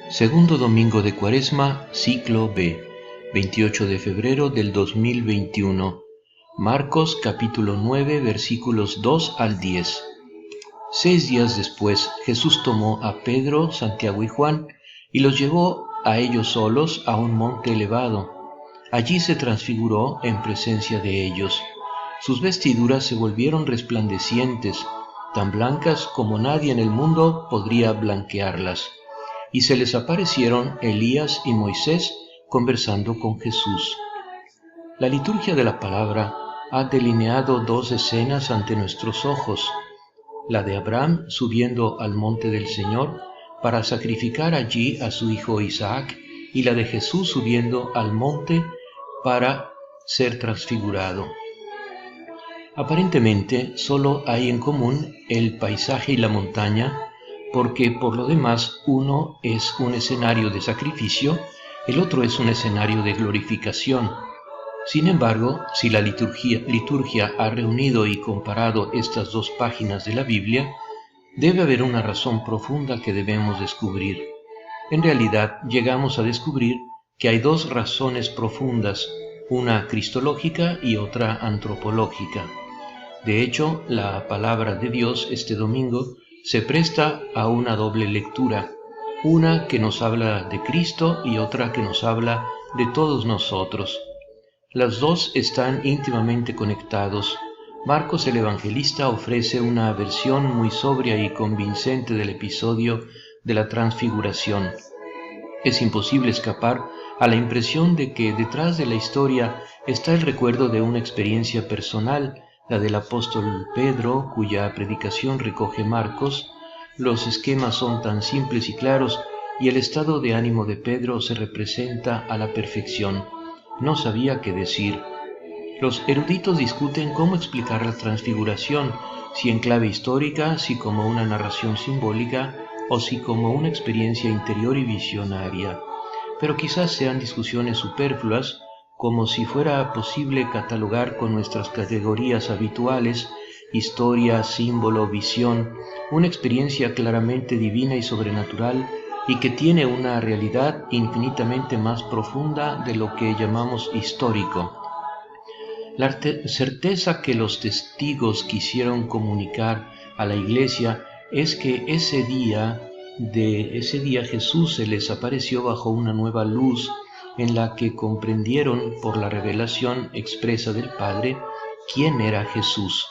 Segundo domingo de Cuaresma, ciclo B, 28 de febrero del 2021. Marcos capítulo 9, versículos 2 al 10. 6 días después, Jesús tomó a Pedro, Santiago y Juan y los llevó a ellos solos a un monte elevado. Allí se transfiguró en presencia de ellos. Sus vestiduras se volvieron resplandecientes, tan blancas como nadie en el mundo podría blanquearlas. Y se les aparecieron Elías y Moisés conversando con Jesús. La liturgia de la palabra ha delineado dos escenas ante nuestros ojos: la de Abraham subiendo al monte del Señor para sacrificar allí a su hijo Isaac, y la de Jesús subiendo al monte para ser transfigurado. Aparentemente solo hay en común el paisaje y la montaña, porque por lo demás uno es un escenario de sacrificio, el otro es un escenario de glorificación. Sin embargo, si la liturgia ha reunido y comparado estas dos páginas de la Biblia, debe haber una razón profunda que debemos descubrir. En realidad, llegamos a descubrir que hay dos razones profundas, una cristológica y otra antropológica. De hecho, la palabra de Dios este domingo se presta a una doble lectura, una que nos habla de Cristo y otra que nos habla de todos nosotros. Las dos están íntimamente conectados. Marcos el Evangelista ofrece una versión muy sobria y convincente del episodio de la transfiguración. Es imposible escapar a la impresión de que detrás de la historia está el recuerdo de una experiencia personal, la del apóstol Pedro, cuya predicación recoge Marcos. Los esquemas son tan simples y claros, y el estado de ánimo de Pedro se representa a la perfección. No sabía qué decir. Los eruditos discuten cómo explicar la transfiguración, si en clave histórica, si como una narración simbólica, o si como una experiencia interior y visionaria. Pero quizás sean discusiones superfluas, como si fuera posible catalogar con nuestras categorías habituales, historia, símbolo, visión, una experiencia claramente divina y sobrenatural, y que tiene una realidad infinitamente más profunda de lo que llamamos histórico. La certeza que los testigos quisieron comunicar a la Iglesia es que ese día Jesús se les apareció bajo una nueva luz en la que comprendieron por la revelación expresa del Padre quién era Jesús.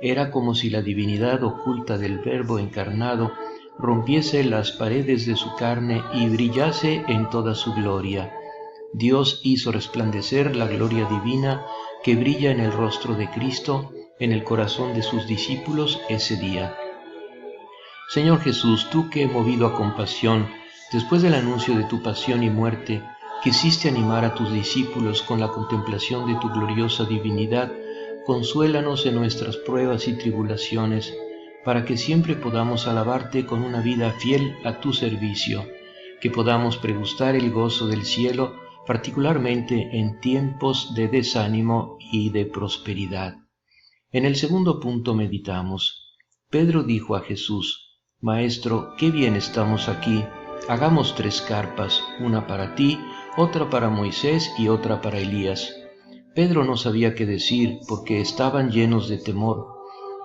Era como si la divinidad oculta del Verbo encarnado rompiese las paredes de su carne y brillase en toda su gloria. Dios hizo resplandecer la gloria divina que brilla en el rostro de Cristo, en el corazón de sus discípulos ese día. Señor Jesús, tú que, movido a compasión, después del anuncio de tu pasión y muerte, quisiste animar a tus discípulos con la contemplación de tu gloriosa divinidad, consuélanos en nuestras pruebas y tribulaciones, para que siempre podamos alabarte con una vida fiel a tu servicio, que podamos pregustar el gozo del cielo, particularmente en tiempos de desánimo y de prosperidad. En el segundo punto meditamos. Pedro dijo a Jesús: Maestro, qué bien estamos aquí. Hagamos 3 carpas, una para ti, otra para Moisés y otra para Elías. Pedro no sabía qué decir porque estaban llenos de temor.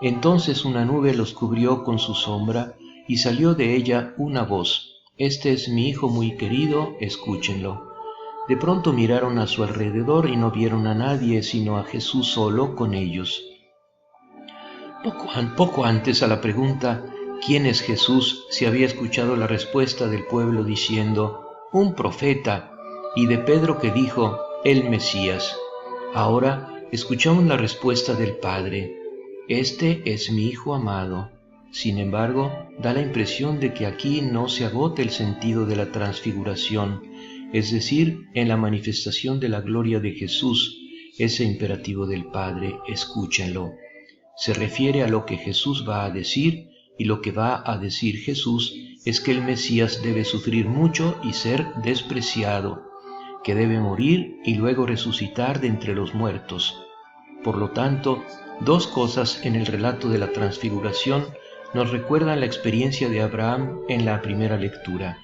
Entonces una nube los cubrió con su sombra y salió de ella una voz: Este es mi Hijo muy querido, escúchenlo. De pronto miraron a su alrededor y no vieron a nadie sino a Jesús solo con ellos. Poco antes a la pregunta ¿quién es Jesús?, se había escuchado la respuesta del pueblo diciendo: un profeta, y de Pedro que dijo: el Mesías. Ahora escuchamos la respuesta del Padre: Este es mi Hijo amado. Sin embargo, da la impresión de que aquí no se agota el sentido de la transfiguración, es decir, en la manifestación de la gloria de Jesús, ese imperativo del Padre: escúchenlo. Se refiere a lo que Jesús va a decir, y lo que va a decir Jesús es que el Mesías debe sufrir mucho y ser despreciado, que debe morir y luego resucitar de entre los muertos. Por lo tanto, 2 cosas en el relato de la transfiguración nos recuerdan la experiencia de Abraham en la primera lectura.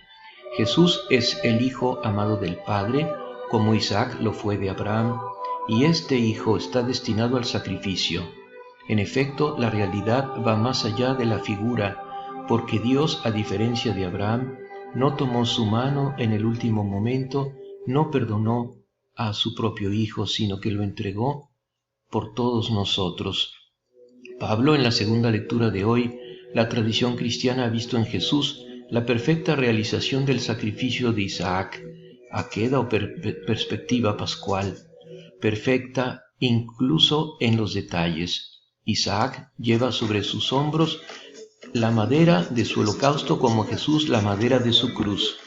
Jesús es el Hijo amado del Padre, como Isaac lo fue de Abraham, y este Hijo está destinado al sacrificio. En efecto, la realidad va más allá de la figura, porque Dios, a diferencia de Abraham, no tomó su mano en el último momento, no perdonó a su propio Hijo, sino que lo entregó por todos nosotros. Pablo, en la segunda lectura de hoy, la tradición cristiana ha visto en Jesús la perfecta realización del sacrificio de Isaac, aqueda o perspectiva pascual, perfecta incluso en los detalles. Isaac lleva sobre sus hombros la madera de su holocausto como Jesús la madera de su cruz.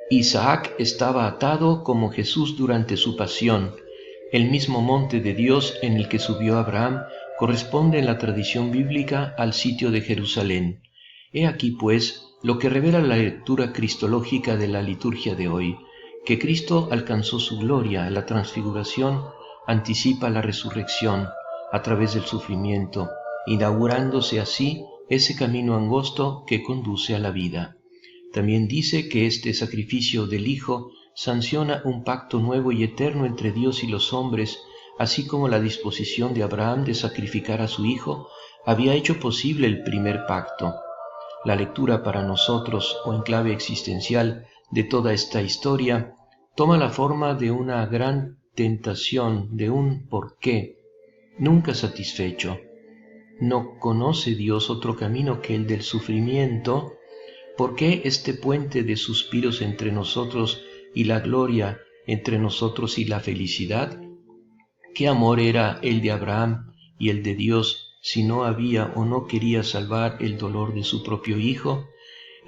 Isaac estaba atado como Jesús durante su pasión. El mismo monte de Dios en el que subió Abraham corresponde en la tradición bíblica al sitio de Jerusalén. He aquí, pues, lo que revela la lectura cristológica de la liturgia de hoy, que Cristo alcanzó su gloria, la transfiguración anticipa la resurrección a través del sufrimiento, inaugurándose así ese camino angosto que conduce a la vida. También dice que este sacrificio del Hijo sanciona un pacto nuevo y eterno entre Dios y los hombres, así como la disposición de Abraham de sacrificar a su Hijo había hecho posible el primer pacto. La lectura para nosotros, o en clave existencial, de toda esta historia, toma la forma de una gran tentación, de un por qué, nunca satisfecho. ¿No conoce Dios otro camino que el del sufrimiento? ¿Por qué este puente de suspiros entre nosotros y la gloria, entre nosotros y la felicidad? ¿Qué amor era el de Abraham y el de Dios si no había o no quería salvar el dolor de su propio hijo?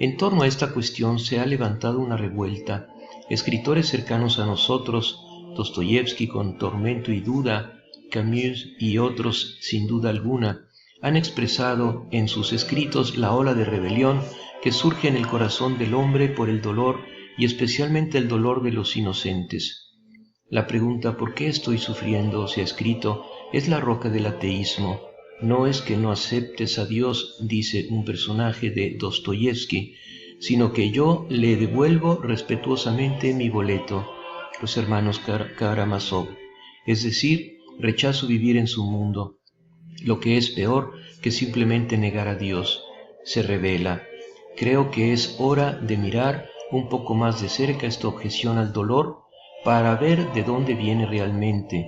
En torno a esta cuestión se ha levantado una revuelta. Escritores cercanos a nosotros, Dostoyevsky con Tormento y Duda, Camus y otros sin duda alguna, han expresado en sus escritos la ola de rebelión que surge en el corazón del hombre por el dolor y especialmente el dolor de los inocentes. La pregunta ¿por qué estoy sufriendo? Se ha escrito, es la roca del ateísmo. No es que no aceptes a Dios, dice un personaje de Dostoyevsky, sino que yo le devuelvo respetuosamente mi boleto, los hermanos Karamazov, es decir, rechazo vivir en su mundo. Lo que es peor que simplemente negar a Dios, se revela. Creo que es hora de mirar un poco más de cerca esta objeción al dolor para ver de dónde viene realmente.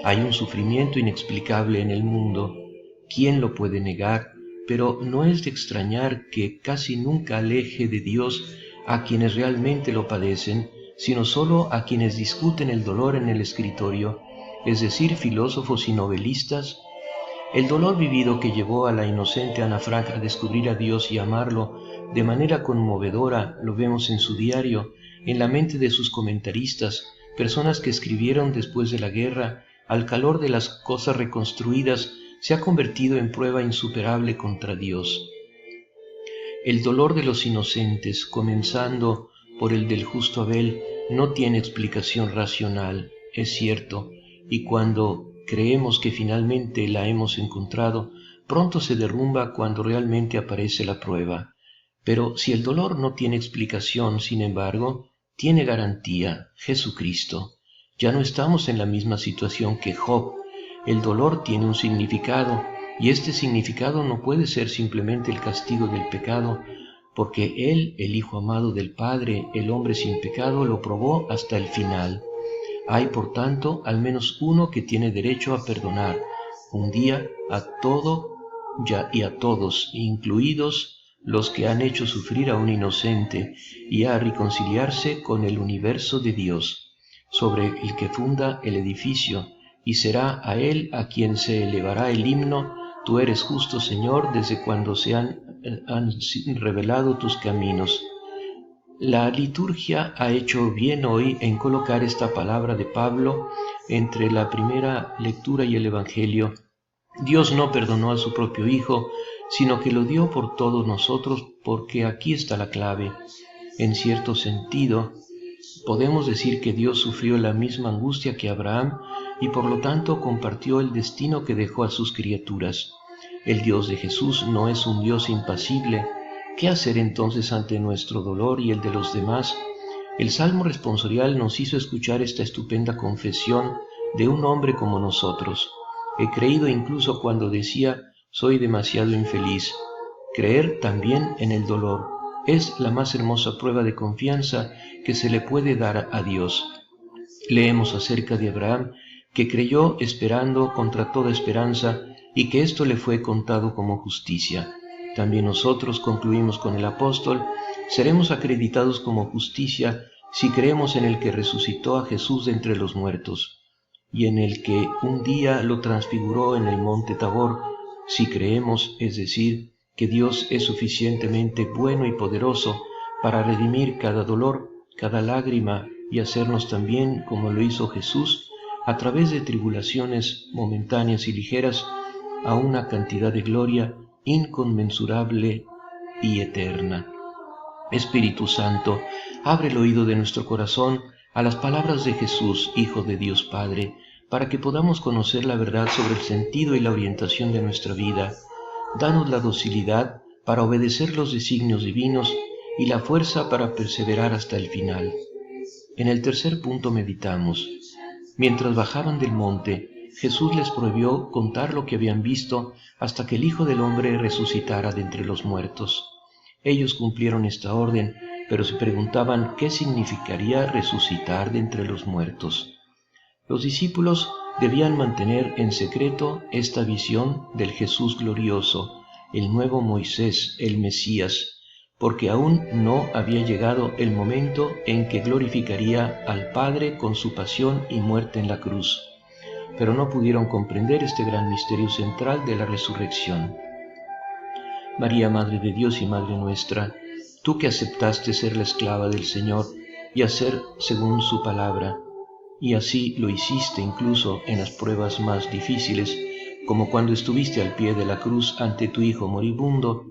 Hay un sufrimiento inexplicable en el mundo. ¿Quién lo puede negar? Pero no es de extrañar que casi nunca aleje de Dios a quienes realmente lo padecen, sino solo a quienes discuten el dolor en el escritorio, es decir, filósofos y novelistas. El dolor vivido que llevó a la inocente Ana Frank a descubrir a Dios y amarlo de manera conmovedora lo vemos en su diario, en la mente de sus comentaristas, personas que escribieron después de la guerra, al calor de las cosas reconstruidas, se ha convertido en prueba insuperable contra Dios. El dolor de los inocentes, comenzando por el del justo Abel, no tiene explicación racional, es cierto, y cuando creemos que finalmente la hemos encontrado, pronto se derrumba cuando realmente aparece la prueba. Pero si el dolor no tiene explicación, sin embargo, tiene garantía, Jesucristo. Ya no estamos en la misma situación que Job. El dolor tiene un significado, y este significado no puede ser simplemente el castigo del pecado, porque Él, el Hijo amado del Padre, el hombre sin pecado, lo probó hasta el final. Hay, por tanto, al menos uno que tiene derecho a perdonar, un día a todo y a todos, incluidos los que han hecho sufrir a un inocente, y a reconciliarse con el universo de Dios, sobre el que funda el edificio, y será a Él a quien se elevará el himno: Tú eres justo, Señor, desde cuando se han revelado tus caminos. La liturgia ha hecho bien hoy en colocar esta palabra de Pablo entre la primera lectura y el Evangelio. Dios no perdonó a su propio Hijo, sino que lo dio por todos nosotros, porque aquí está la clave. En cierto sentido, podemos decir que Dios sufrió la misma angustia que Abraham y por lo tanto compartió el destino que dejó a sus criaturas. El Dios de Jesús no es un Dios impasible ¿Qué hacer entonces ante nuestro dolor y el de los demás? El Salmo responsorial nos hizo escuchar esta estupenda confesión de un hombre como nosotros. He creído incluso cuando decía, soy demasiado infeliz. Creer también en el dolor es la más hermosa prueba de confianza que se le puede dar a Dios. Leemos acerca de Abraham, que creyó esperando contra toda esperanza y que esto le fue contado como justicia. También nosotros, concluimos con el apóstol, seremos acreditados como justicia si creemos en el que resucitó a Jesús de entre los muertos y en el que un día lo transfiguró en el monte Tabor, si creemos, es decir, que Dios es suficientemente bueno y poderoso para redimir cada dolor, cada lágrima y hacernos también, como lo hizo Jesús, a través de tribulaciones momentáneas y ligeras, a una cantidad de gloria inconmensurable y eterna. Espíritu Santo, abre el oído de nuestro corazón a las palabras de Jesús, Hijo de Dios Padre, para que podamos conocer la verdad sobre el sentido y la orientación de nuestra vida. Danos la docilidad para obedecer los designios divinos y la fuerza para perseverar hasta el final. En el tercer punto meditamos. Mientras bajaban del monte, Jesús les prohibió contar lo que habían visto hasta que el Hijo del Hombre resucitara de entre los muertos. Ellos cumplieron esta orden, pero se preguntaban qué significaría resucitar de entre los muertos. Los discípulos debían mantener en secreto esta visión del Jesús glorioso, el nuevo Moisés, el Mesías, porque aún no había llegado el momento en que glorificaría al Padre con su pasión y muerte en la cruz. Pero no pudieron comprender este gran misterio central de la resurrección. María, Madre de Dios y Madre nuestra, tú que aceptaste ser la esclava del Señor y hacer según su palabra, y así lo hiciste incluso en las pruebas más difíciles, como cuando estuviste al pie de la cruz ante tu Hijo moribundo,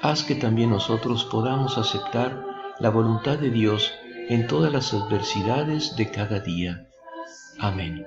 haz que también nosotros podamos aceptar la voluntad de Dios en todas las adversidades de cada día. Amén.